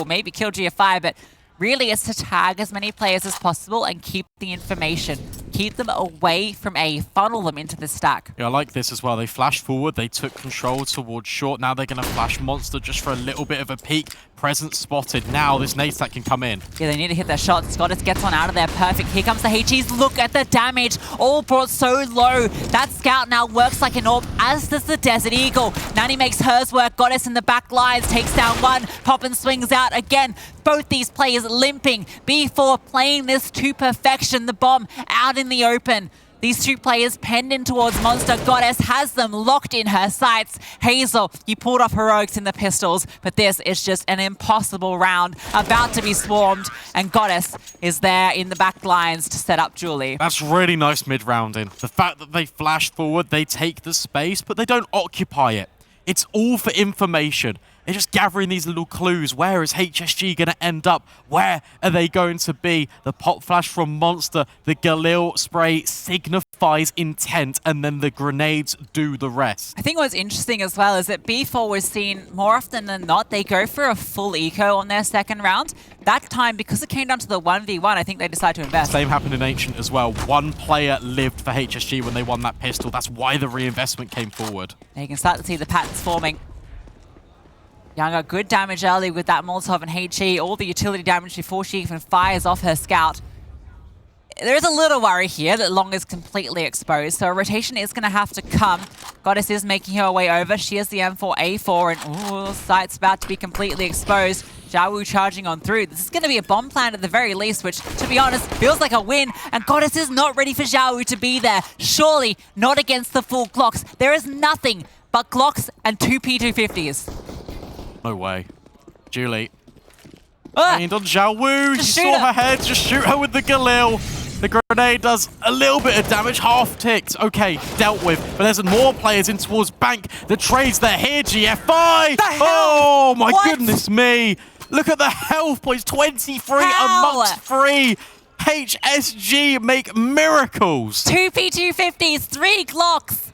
maybe kill GFI, but really it's to tag as many players as possible and keep the information. Keep them away from A, funnel them into the stack. Yeah, I like this as well. They flashed forward, they took control towards short. Now they're going to flash monster just for a little bit of a peek. Presence spotted. Now this nade stack can come in. Yeah, they need to hit their shots. Scottis gets one out of there. Perfect. Here comes the HEs. Look at the damage. All brought so low. That scout now works like an orb, as does the Desert Eagle. Nani makes hers work. Goddess in the back lines. Takes down one. Poppins swings out again. Both these players limping. B4 playing this to perfection. The bomb out in the open. These two players penned in towards Monster. Goddess has them locked in her sights. Hazel, you pulled off heroics in the pistols, but this is just an impossible round. About to be swarmed, and Goddess is there in the back lines to set up Julih. That's really nice mid-rounding. The fact that they flash forward, they take the space, but they don't occupy it. It's all for information. They're just gathering these little clues. Where is HSG going to end up? Where are they going to be? The pop flash from Monster, the Galil spray signifies intent, and then the grenades do the rest. I think what's interesting as well is that B4 was seen more often than not, they go for a full eco on their second round. That time, because it came down to the 1v1, I think they decided to invest. Same happened in Ancient as well. One player lived for HSG when they won that pistol. That's why the reinvestment came forward. Now you can start to see the patterns forming. Younger, good damage early with that Molotov and HE, all the utility damage before she even fires off her scout. There is a little worry here that Long is completely exposed, so a rotation is going to have to come. Goddess is making her way over. She has the M4A4, and site's about to be completely exposed. xiaowu charging on through. This is going to be a bomb plant at the very least, which, to be honest, feels like a win, and Goddess is not ready for xiaowu to be there. Surely not against the full Glocks. There is nothing but Glocks and 2 P250s. No way. Julih. Aimed on xiaowu. You saw her head. Just shoot her with the Galil. The grenade does a little bit of damage. Half ticked. Okay, dealt with. But there's more players in towards Bank. The trades there here, GFI. Oh, my goodness me. Look at the health points. 23 amongst 3. HSG make miracles. 2 P250s, 3 Glocks.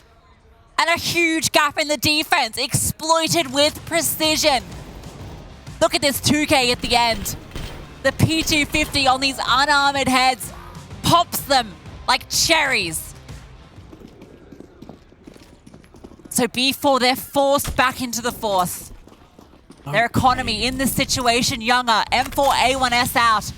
And a huge gap in the defense, exploited with precision. Look at this 2K at the end. The P250 on these unarmored heads pops them like cherries. So B4, they're forced back into the force. Their economy in this situation, Younger, M4A1S out.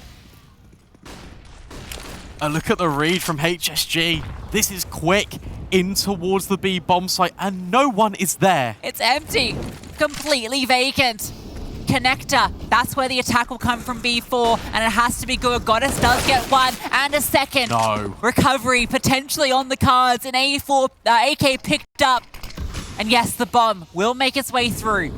A look at the read from HSG. This is quick in towards the B bomb site, and no one is there. It's empty, completely vacant. Connector, that's where the attack will come from B4, and it has to be good. Goddess does get one and a second. No. Recovery potentially on the cards. An A4 AK picked up, and yes, the bomb will make its way through.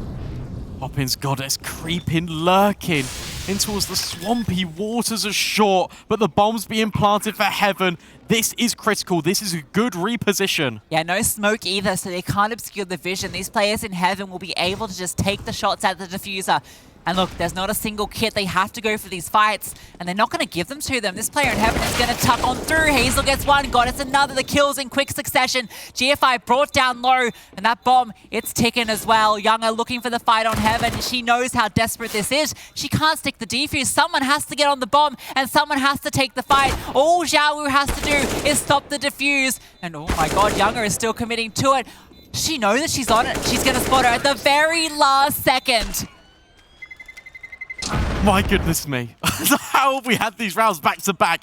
Poppins Goddess creeping, lurking in towards the swampy waters of short, but the bomb's being planted for heaven. This is critical. This is a good reposition. Yeah, no smoke either, so they can't obscure the vision. These players in heaven will be able to just take the shots at the diffuser. And look, there's not a single kit. They have to go for these fights, and they're not going to give them to them. This player in heaven is going to tuck on through. Hazel gets one, Goddess another. The kills in quick succession. GFI brought down low, and that bomb, it's ticking as well. Younger looking for the fight on heaven. She knows how desperate this is. She can't stick the defuse. Someone has to get on the bomb, and someone has to take the fight. All xiaowu has to do is stop the defuse. And oh my god, Younger is still committing to it. She knows that she's on it. She's going to spot her at the very last second. My goodness me. How have we had these rounds back to back?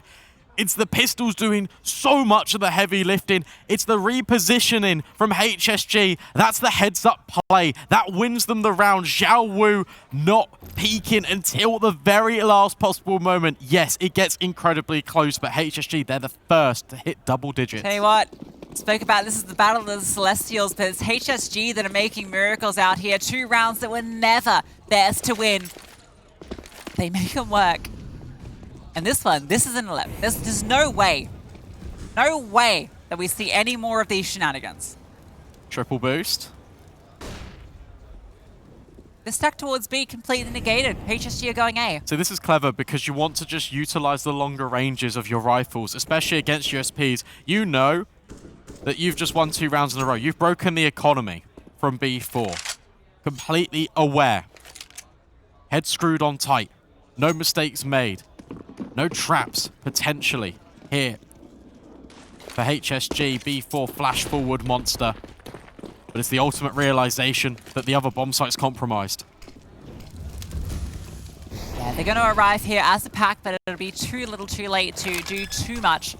It's the pistols doing so much of the heavy lifting. It's the repositioning from HSG. That's the heads-up play. That wins them the round. Xiaowu not peeking until the very last possible moment. Yes, it gets incredibly close, but HSG, they're the first to hit double digits. Tell you what, spoke about this is the battle of the Celestials, but it's HSG that are making miracles out here. 2 rounds that were never theirs to win. They make them work. And this one, this is an 11. There's no way that we see any more of these shenanigans. Triple boost. The stack towards B completely negated. HSG are going A. So this is clever because you want to just utilize the longer ranges of your rifles, especially against USPs. You know that you've just won 2 rounds in a row. You've broken the economy from B4. Completely aware. Head screwed on tight. No mistakes made. No traps, potentially, here for HSG. B4 flash forward monster. But it's the ultimate realization that the other bomb site's compromised. Yeah, they're going to arrive here as a pack, but it'll be too little too late to do too much.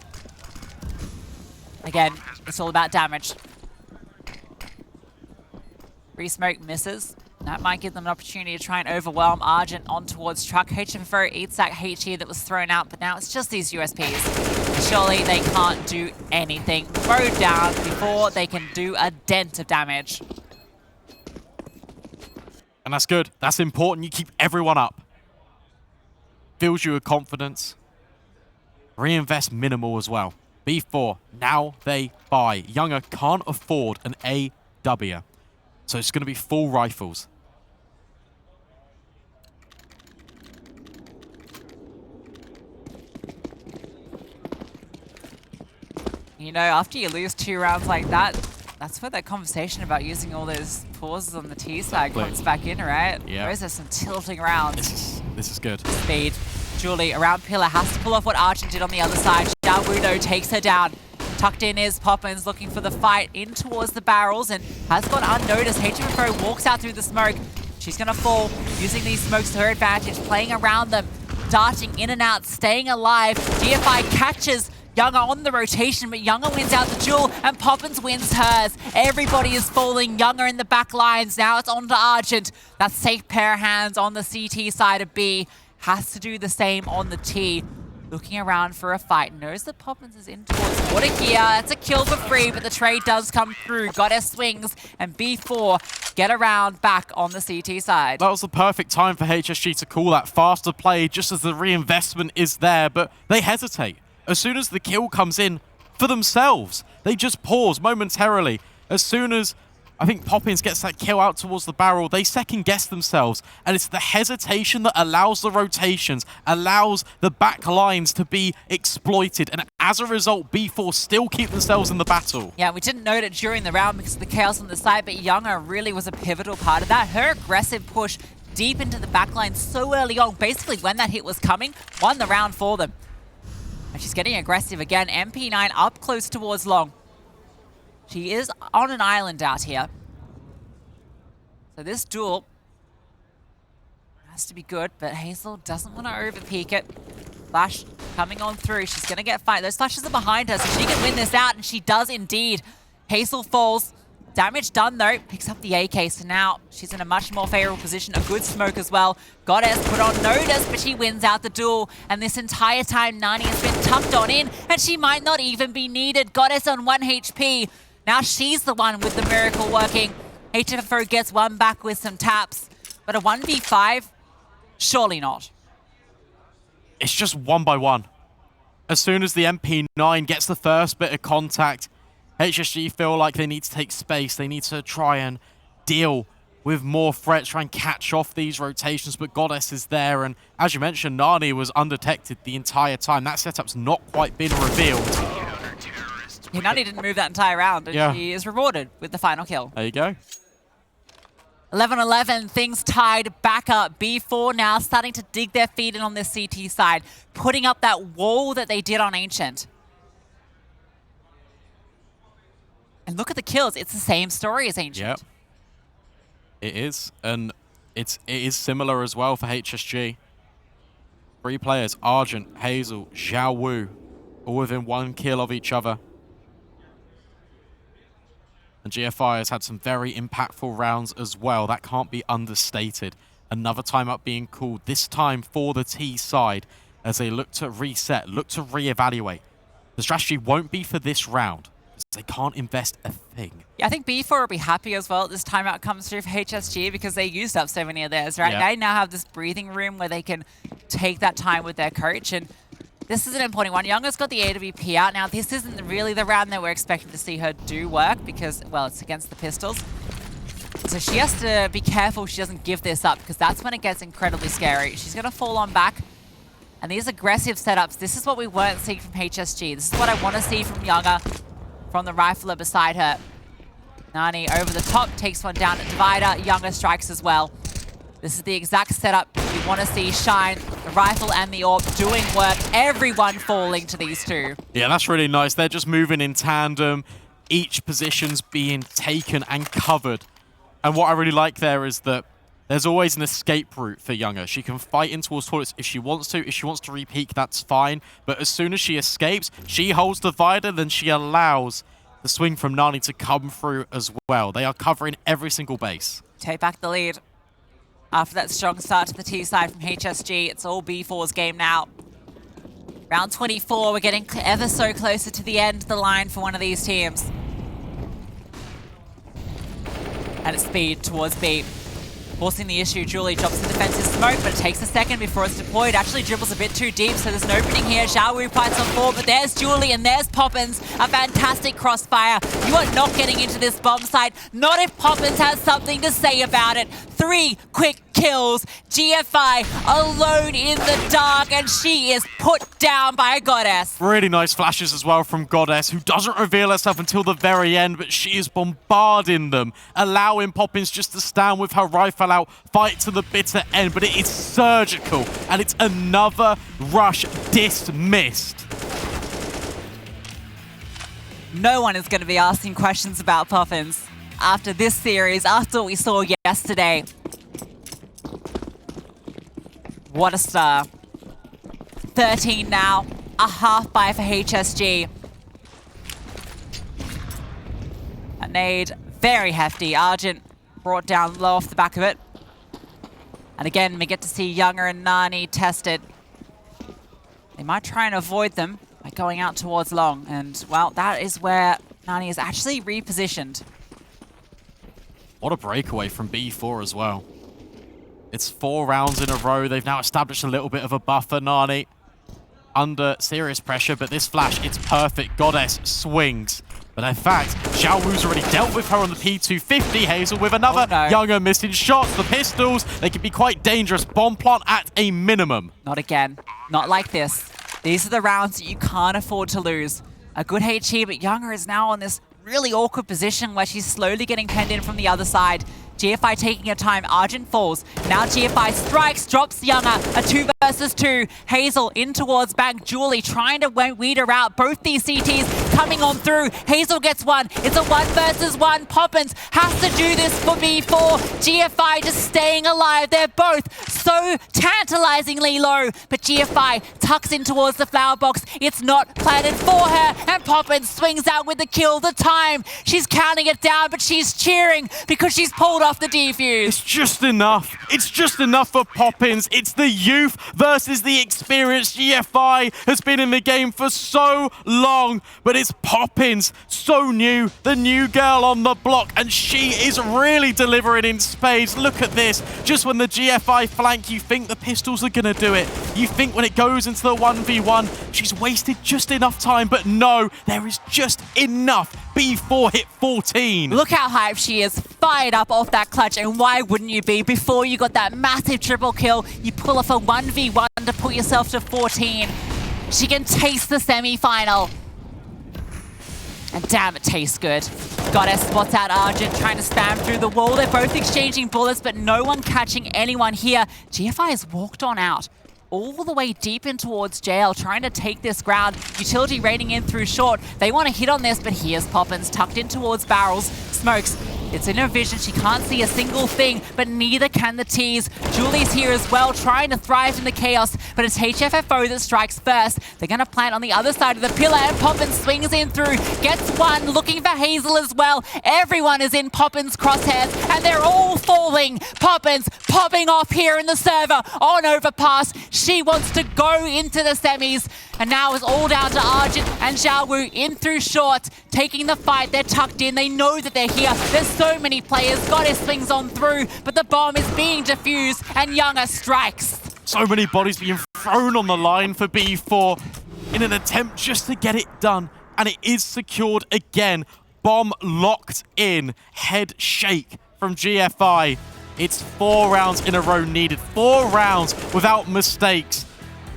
Again, it's all about damage. Re-smoke misses. That might give them an opportunity to try and overwhelm Argent on towards truck. HFO eats that HE that was thrown out, but now it's just these USPs. Surely they can't do anything. Throw down before they can do a dent of damage. And that's good. That's important. You keep everyone up. Fills you with confidence. Reinvest minimal as well. B4, now they buy. Younger can't afford an AW. So it's going to be full rifles. You know, after you lose 2 rounds like that, that's where that conversation about using all those pauses on the T side comes back in, right? Yeah. Those are some tilting rounds. This is good. Speed. Julih around pillar has to pull off what Argent did on the other side. xiaowu takes her down. Tucked in is Poppins looking for the fight in towards the barrels and has gone unnoticed. HFO walks out through the smoke. She's going to fall, using these smokes to her advantage, playing around them, darting in and out, staying alive. DFI catches Younger on the rotation, but Younger wins out the duel and Poppins wins hers. Everybody is falling. Younger in the back lines. Now it's on to Argent. That safe pair of hands on the CT side of B. Has to do the same on the T. Looking around for a fight. Knows that Poppins is in towards water here. It's a kill for free, but the trade does come through. Goddess swings, and B4 get around back on the CT side. That was the perfect time for HSG to call that faster play just as the reinvestment is there, but they hesitate. As soon as the kill comes in for themselves, they just pause momentarily. As soon as I think Poppins gets that kill out towards the barrel, they second-guess themselves. And it's the hesitation that allows the rotations, allows the back lines to be exploited. And as a result, B4 still keep themselves in the battle. Yeah, we didn't note it during the round because of the chaos on the side, but Younger really was a pivotal part of that. Her aggressive push deep into the back line so early on, basically when that hit was coming, won the round for them. And she's getting aggressive again. MP9 up close towards long. She is on an island out here. So this duel has to be good, but Hazel doesn't want to overpeak it. Flash coming on through. She's going to get fight. Those flashes are behind her, so she can win this out, and she does indeed. Hazel falls. Damage done, though. Picks up the AK, so now she's in a much more favorable position. A good smoke as well. Goddess put on notice, but she wins out the duel. And this entire time, Nani has been tucked on in, and she might not even be needed. Goddess on 1 HP. Now she's the one with the miracle working. HFO gets one back with some taps. But a 1v5? Surely not. It's just 1 by 1. As soon as the MP9 gets the first bit of contact, HSG feel like they need to take space. They need to try and deal with more threats, try and catch off these rotations, but Goddess is there. And as you mentioned, Nani was undetected the entire time. That setup's not quite been revealed. Yeah, Nani didn't move that entire round, and she is rewarded with the final kill. There you go. 11-11, things tied back up. B4 now starting to dig their feet in on this CT side, putting up that wall that they did on Ancient. And look at the kills. It's the same story as Ancient. Yep. It is. And it is similar as well for HSG. 3 players, Argent, Hazel, Xiaowu. all within 1 kill of each other. And GFI has had some very impactful rounds as well. That can't be understated. Another timeout being called, this time for the T side, as they look to reset, look to reevaluate. The strategy won't be for this round, because they can't invest a thing. Yeah, I think B4 will be happy as well. This timeout comes through for HSG because they used up so many of theirs, right? Yeah. They now have this breathing room where they can take that time with their coach. And this is an important one. Younger's got the AWP out. Now, this isn't really the round that we're expecting to see her do work because, well, it's against the pistols. So she has to be careful she doesn't give this up because that's when it gets incredibly scary. She's going to fall on back. And these aggressive setups, this is what we weren't seeing from HSG. This is what I want to see from Younger, from the rifler beside her. Nani over the top, takes one down at Divider. Younger strikes as well. This is the exact setup we want to see shine. The rifle and the AWP doing work. Everyone falling to these two. Yeah, that's really nice. They're just moving in tandem. Each position's being taken and covered. And what I really like there is that there's always an escape route for Younger. She can fight in towards toilets if she wants to. If she wants to re-peek, that's fine. But as soon as she escapes, she holds Divider, then she allows the swing from Nani to come through as well. They are covering every single base. Take back the lead. After that strong start to the T side from HSG, it's all B4's game now. Round 24, we're getting ever so closer to the end of the line for one of these teams. And it's speed towards B. Forcing the issue, Julih drops the defensive smoke, but it takes a second before it's deployed. Actually dribbles a bit too deep, so there's an opening here. xiaowu fights on 4, but there's Julih and there's Poppins. A fantastic crossfire. You are not getting into this bomb site. Not if Poppins has something to say about it. 3 quick kills. GFI alone in the dark, and she is put down by a goddess. Really nice flashes as well from Goddess, who doesn't reveal herself until the very end, but she is bombarding them, allowing Poppins just to stand with her rifle out, fight to the bitter end, but it is surgical, and it's another rush dismissed. No one is going to be asking questions about Poppins after this series, after what we saw yesterday. What a star. 13 now, a half buy for HSG. A nade, very hefty. Argent brought down low off the back of it. And again, we get to see Younger and Nani tested. They might try and avoid them by going out towards long. And, well, that is where Nani is actually repositioned. What a breakaway from B4 as well. It's 4 rounds in a row. They've now established a little bit of a buffer. Nani under serious pressure, but this flash, it's perfect. Goddess swings. But in fact, xiaowu's already dealt with her on the P250. Hazel with another. Oh, no. Younger missing shots. The pistols, they can be quite dangerous. Bomb plant at a minimum. Not again. Not like this. These are the rounds that you can't afford to lose. A good HE, but Younger is now on this really awkward position where she's slowly getting penned in from the other side. GFI taking her time. Argent falls. Now GFI strikes, drops Younger. A 2 versus 2. Hazel in towards bank. Julih trying to weed her out. Both these CTs coming on through. Hazel gets one. It's a 1 versus 1. Poppins has to do this for B4. GFI just staying alive. They're both so tantalizingly low. But GFI tucks in towards the flower box. It's not planted for her. And Poppins swings out with the kill. The time. She's counting it down, but she's cheering because she's pulled off the defuse. It's just enough. It's just enough for Poppins. It's the youth versus the experience. GFI has been in the game for so long, but it's Poppins, so new, the new girl on the block, and she is really delivering in spades. Look at this. Just when the GFI flank, you think the pistols are going to do it. You think when it goes into the 1v1, she's wasted just enough time, but no, there is just enough. B4 hit 14. Look how hyped she is, fired up off that clutch, and why wouldn't you be? Before you got that massive triple kill, you pull off a 1v1 to put yourself to 14. She can taste the semi-final. And damn, it tastes good. Goddess spots out Argent, trying to spam through the wall. They're both exchanging bullets, but no one catching anyone here. GFI has walked on out. All the way deep in towards jail, trying to take this ground. Utility raiding in through short. They want to hit on this, but here's Poppins tucked in towards barrels. Smokes. It's in her vision. She can't see a single thing, but neither can the T's. Julie's here as well, trying to thrive in the chaos, but it's HFFO that strikes first. They're going to plant on the other side of the pillar, and Poppins swings in through, gets one, looking for Hazel as well. Everyone is in Poppins' crosshairs, and they're all falling. Poppins popping off here in the server on Overpass. She wants to go into the semis, and now it's all down to Argent and Xiaowu in through short, taking the fight. They're tucked in. They know that they're here. There's so many players. Goddess swings on through, but the bomb is being defused, and Younger strikes. So many bodies being thrown on the line for B4 in an attempt just to get it done, and it is secured again. Bomb locked in. Head shake from GFI. It's 4 rounds in a row needed. 4 rounds without mistakes.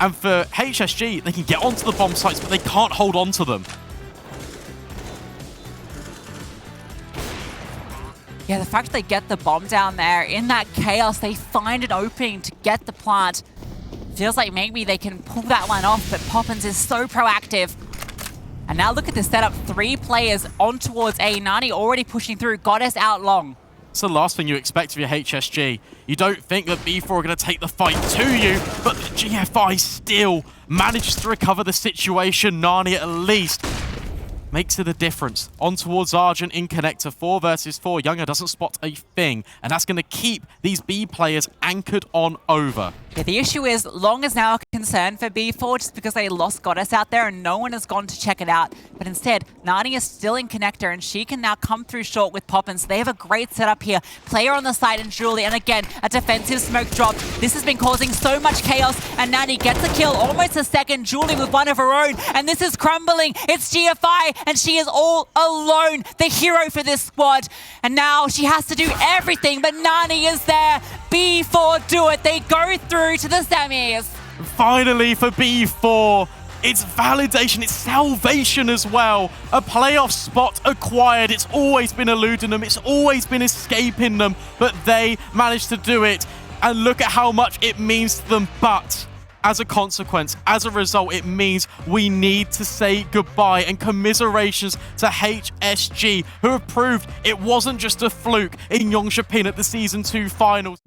And for HSG, they can get onto the bomb sites, but they can't hold on to them. Yeah, the fact they get the bomb down there, in that chaos, they find an opening to get the plant. Feels like maybe they can pull that one off, but Poppins is so proactive. And now look at this setup. 3 players on towards A. Nani already pushing through. Goddess out long. It's the last thing you expect of your HSG. You don't think that B4 are going to take the fight to you, but the GFI still manages to recover the situation. Nani at least makes it a difference. On towards Argent in connector, 4 versus 4. Younger doesn't spot a thing, and that's going to keep these B players anchored on over. Yeah, the issue is Long is now a concern for B4 just because they lost Goddess out there and no one has gone to check it out. But instead, Nani is still in connector and she can now come through short with Poppins. They have a great setup here. Player on the side and Julie, and again, a defensive smoke drop. This has been causing so much chaos, and Nani gets a kill, almost a second. Julie with one of her own, and this is crumbling. It's GFI, and she is all alone, the hero for this squad. And now she has to do everything, but Nani is there. B4 do it. They go through to the semis. Finally for B4, it's validation, it's salvation as well. A playoff spot acquired. It's always been eluding them, it's always been escaping them, but they managed to do it. And look at how much it means to them. But as a consequence, as a result, it means we need to say goodbye, and commiserations to HSG, who have proved it wasn't just a fluke in Yongshapin at the Season 2 finals.